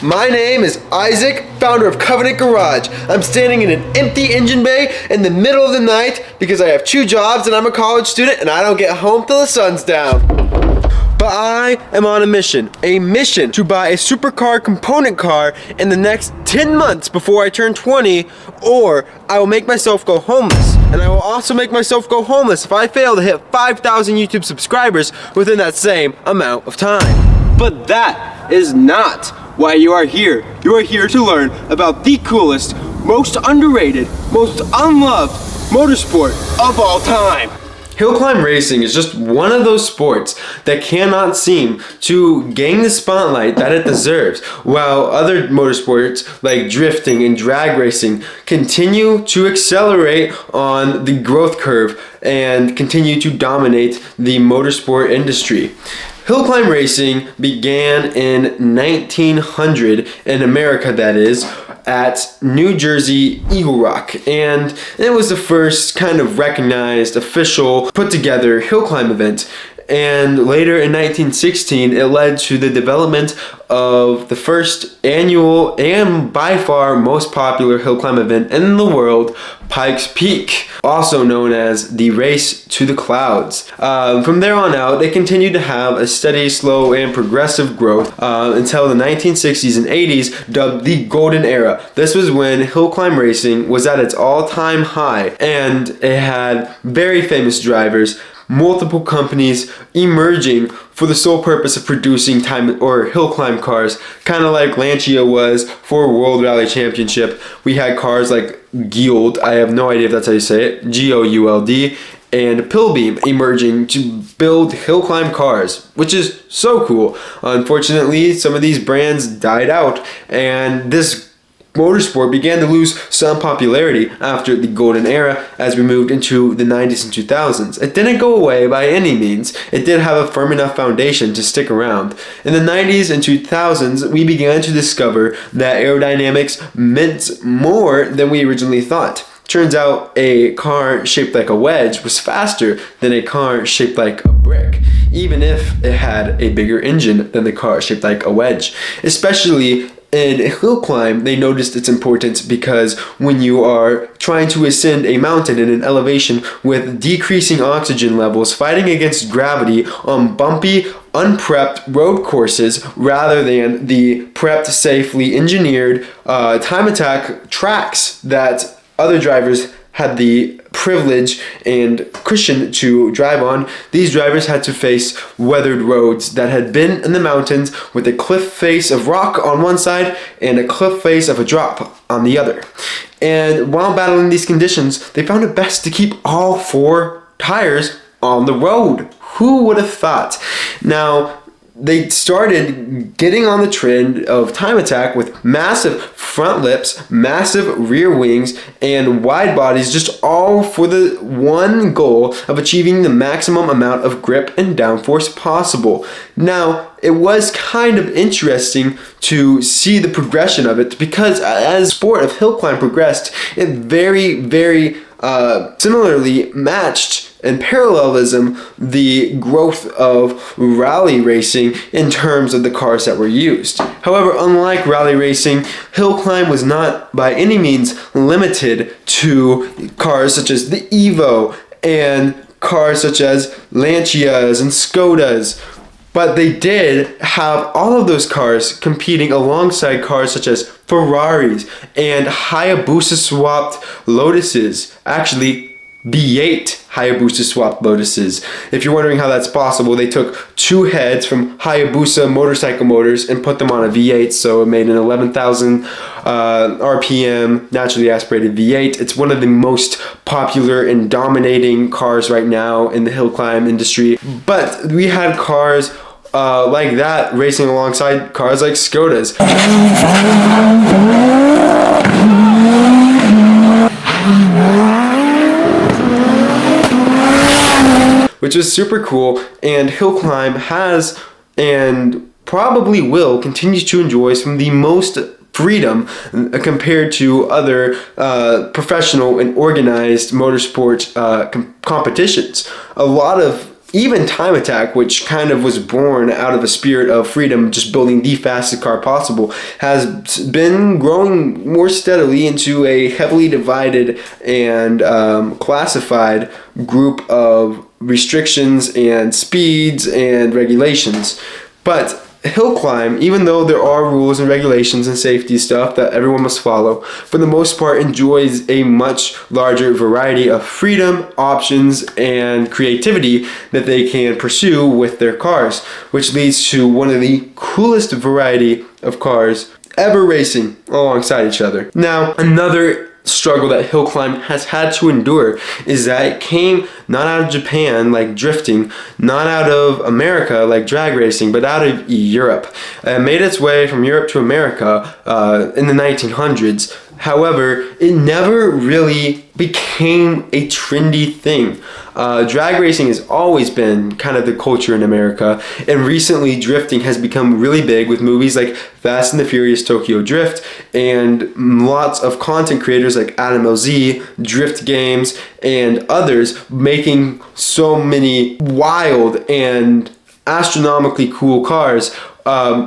My name is Isaac, founder of Covenant Garage. I'm standing in an empty engine bay in the middle of the night because I have 2 jobs and I'm a college student and I don't get home till the sun's down. But I am on a mission to buy a supercar component car in the next 10 months before I turn 20, or I will make myself go homeless. And I will also make myself go homeless if I fail to hit 5,000 YouTube subscribers within that same amount of time. But that is not why you are here. You are here to learn about the coolest, most underrated, most unloved motorsport of all time. Hill climb racing is just one of those sports that cannot seem to gain the spotlight that it deserves, while other motorsports like drifting and drag racing continue to accelerate on the growth curve and continue to dominate the motorsport industry. Hill climb racing began in 1900 in America, that is, at New Jersey Eagle Rock, and it was the first kind of recognized, official, put together hill climb event. And later in 1916, it led to the development of the first annual and by far most popular hill climb event in the world, Pikes Peak, also known as the Race to the Clouds. From there on out, they continued to have a steady, slow, and progressive growth until the 1960s and 80s, dubbed the Golden Era. This was when hill climb racing was at its all-time high, and it had very famous drivers, multiple companies emerging for the sole purpose of producing time or hill climb cars, kind of like Lancia was for World Rally Championship. We had cars like Gould, I have no idea if that's how you say it, Gould, and Pilbeam emerging to build hill climb cars, which is so cool. Unfortunately, some of these brands died out, and this motorsport began to lose some popularity after the golden era as we moved into the 90s and 2000s. It didn't go away by any means. It did have a firm enough foundation to stick around. In the 90s and 2000s, we began to discover that aerodynamics meant more than we originally thought. Turns out a car shaped like a wedge was faster than a car shaped like a brick, even if it had a bigger engine than the car shaped like a wedge. Especially in hill climb, they noticed its importance because when you are trying to ascend a mountain in an elevation with decreasing oxygen levels, fighting against gravity on bumpy, unprepped road courses rather than the prepped, safely engineered time attack tracks that other drivers had the privilege and cushion to drive on, these drivers had to face weathered roads that had been in the mountains with a cliff face of rock on one side and a cliff face of a drop on the other. And while battling these conditions, they found it best to keep all 4 tires on the road. Who would have thought? Now, they started getting on the trend of time attack with massive front lips, massive rear wings, and wide bodies, just all for the one goal of achieving the maximum amount of grip and downforce possible. Now, it was kind of interesting to see the progression of it because as the sport of hill climb progressed, it very similarly matched and parallelism the growth of rally racing in terms of the cars that were used. However, unlike rally racing, hill climb was not by any means limited to cars such as the Evo and cars such as Lancias and Skodas. But they did have all of those cars competing alongside cars such as Ferraris and Hayabusa swapped Lotuses. Actually, V8 Hayabusa swapped Lotuses. If you're wondering how that's possible, they took 2 heads from Hayabusa motorcycle motors and put them on a V8, so it made an 11,000 RPM naturally aspirated V8. It's one of the most popular and dominating cars right now in the hill climb industry. But we had cars like that racing alongside cars like Skodas. Which was super cool, and hill climb has and probably will continue to enjoy some of the most freedom compared to other professional and organized motorsport competitions. A lot of even Time Attack, which kind of was born out of a spirit of freedom, just building the fastest car possible, has been growing more steadily into a heavily divided and classified group of restrictions and speeds and regulations. But hill climb, even though there are rules and regulations and safety stuff that everyone must follow, for the most part enjoys a much larger variety of freedom, options, and creativity that they can pursue with their cars, which leads to one of the coolest variety of cars ever racing alongside each other. Now, another struggle that hill climb has had to endure is that it came not out of Japan like drifting, not out of America like drag racing, but out of Europe. It made its way from Europe to America in the 1900s. However, it never really became a trendy thing. Drag racing has always been kind of the culture in America, and recently drifting has become really big with movies like Fast and the Furious Tokyo Drift, and lots of content creators like Adam LZ, Drift Games, and others making so many wild and astronomically cool cars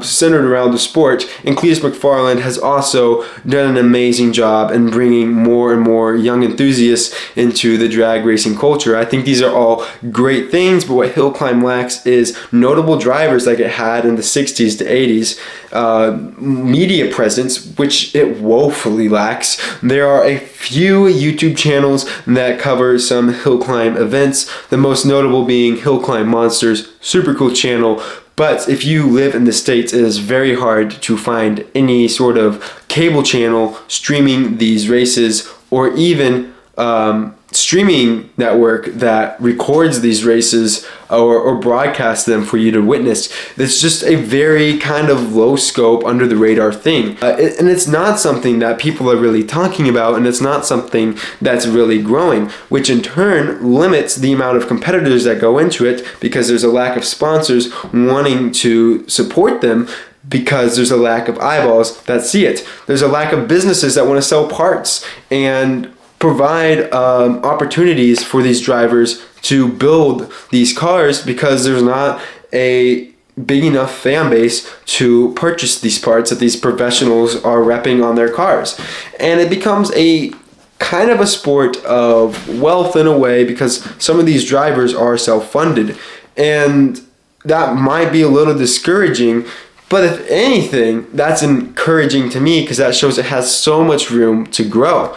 centered around the sport. And Cletus McFarland has also done an amazing job in bringing more and more young enthusiasts into the drag racing culture. I think these are all great things, but what hill climb lacks is notable drivers like it had in the 60s to 80s, media presence, which it woefully lacks. There are a few YouTube channels that cover some hill climb events, the most notable being Hill Climb Monsters, super cool channel. But if you live in the States, it is very hard to find any sort of cable channel streaming these races, or even streaming network that records these races or broadcasts them for you to witness. It's just a very kind of low scope, under the radar thing. And it's not something that people are really talking about, and it's not something that's really growing, which in turn limits the amount of competitors that go into it, because there's a lack of sponsors wanting to support them, because there's a lack of eyeballs that see it. There's a lack of businesses that want to sell parts and provide opportunities for these drivers to build these cars, because there's not a big enough fan base to purchase these parts that these professionals are repping on their cars. And it becomes a kind of a sport of wealth in a way, because some of these drivers are self-funded, and that might be a little discouraging. But if anything, that's encouraging to me, because that shows it has so much room to grow.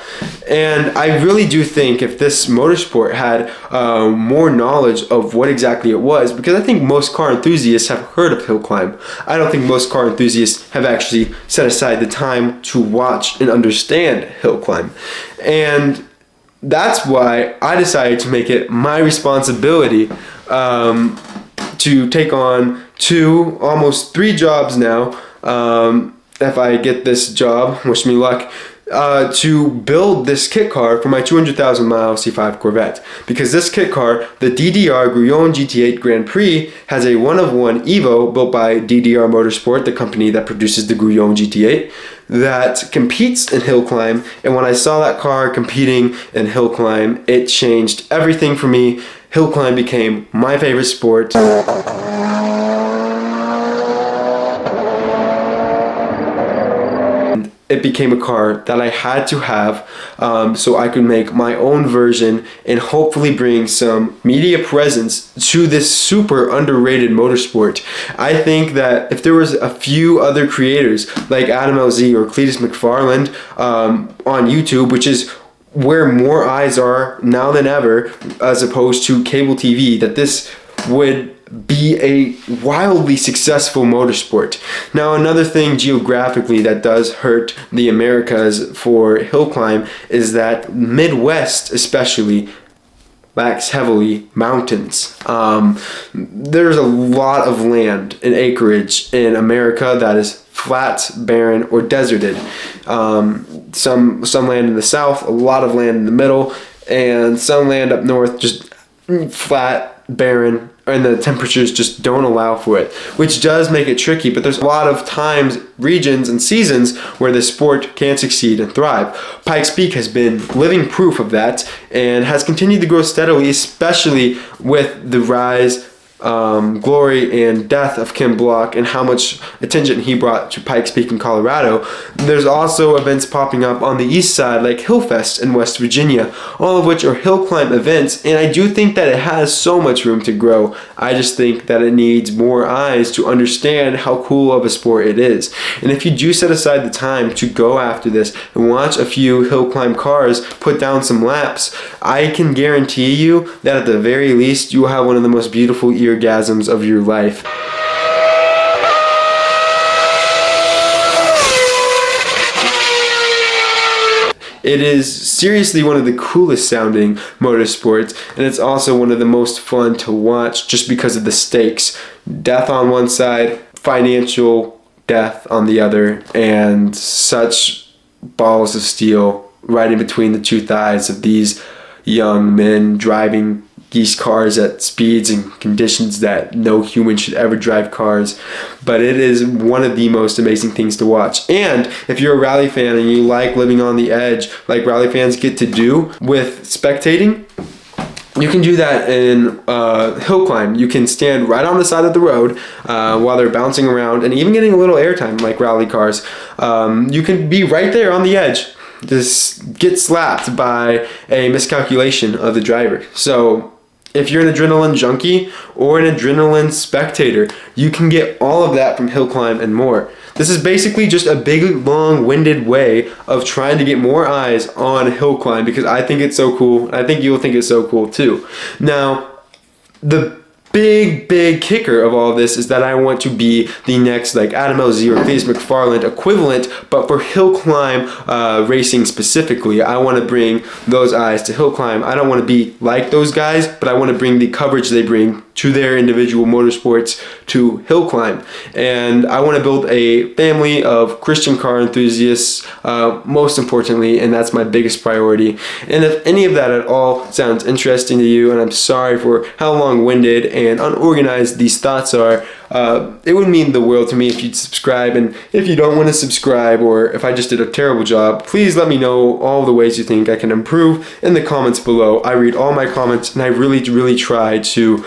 And I really do think if this motorsport had more knowledge of what exactly it was, because I think most car enthusiasts have heard of hill climb, I don't think most car enthusiasts have actually set aside the time to watch and understand hill climb. And that's why I decided to make it my responsibility to take on almost 3 jobs now, if I get this job, wish me luck, to build this kit car for my 200,000 mile C5 Corvette. Because this kit car, the DDR Grouillon GT8 Grand Prix, has a one-of-one Evo built by DDR Motorsport, the company that produces the Grouillon GT8, that competes in hill climb. And when I saw that car competing in hill climb, it changed everything for me. Hill climb became my favorite sport. It became a car that I had to have, so I could make my own version and hopefully bring some media presence to this super underrated motorsport. I think that if there was a few other creators like Adam LZ or Cletus McFarland on YouTube, which is where more eyes are now than ever, as opposed to cable TV, that this would be a wildly successful motorsport. Now, another thing geographically that does hurt the Americas for hill climb is that Midwest especially lacks heavily mountains. There's a lot of land and acreage in America that is flat, barren, or deserted. Some land in the south, a lot of land in the middle, and some land up north just flat, barren, and the temperatures just don't allow for it, which does make it tricky. But there's a lot of times, regions, and seasons where the sport can succeed and thrive. Pikes Peak has been living proof of that and has continued to grow steadily, especially with the rise, glory, and death of Ken Block and how much attention he brought to Pikes Peak in Colorado. There's also events popping up on the east side like Hillfest in West Virginia, all of which are hill climb events, and I do think that it has so much room to grow. I just think that it needs more eyes to understand how cool of a sport it is. And if you do set aside the time to go after this and watch a few hill climb cars put down some laps, I can guarantee you that at the very least you will have one of the most beautiful orgasms of your life. It is seriously one of the coolest sounding motorsports, and it's also one of the most fun to watch just because of the stakes. Death on one side, financial death on the other, and such balls of steel right in between the two thighs of these young men driving these cars at speeds and conditions that no human should ever drive cars. But it is one of the most amazing things to watch. And if you're a rally fan and you like living on the edge like rally fans get to do with spectating, you can do that in hill climb. You can stand right on the side of the road while they're bouncing around and even getting a little airtime like rally cars. You can be right there on the edge, just get slapped by a miscalculation of the driver. So if you're an adrenaline junkie or an adrenaline spectator, you can get all of that from hill climb and more. This is basically just a big, long-winded way of trying to get more eyes on hill climb because I think it's so cool. I think you'll think it's so cool too. Now, the big kicker of all this is that I want to be the next like Adam LZ or Cletus McFarland equivalent, but for hill climb racing specifically. I want to bring those eyes to hill climb. I don't want to be like those guys, but I want to bring the coverage they bring to their individual motorsports to hill climb. And I want to build a family of Christian car enthusiasts, most importantly, and that's my biggest priority. And if any of that at all sounds interesting to you, and I'm sorry for how long-winded and unorganized these thoughts are, it would mean the world to me if you'd subscribe. And if you don't want to subscribe, or if I just did a terrible job, please let me know all the ways you think I can improve in the comments below. I read all my comments, and I really try to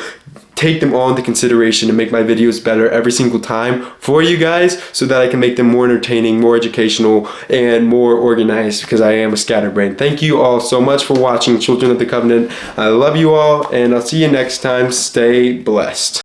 take them all into consideration and make my videos better every single time for you guys so that I can make them more entertaining, more educational, and more organized because I am a scatterbrain. Thank you all so much for watching Children of the Covenant. I love you all, and I'll see you next time. Stay blessed.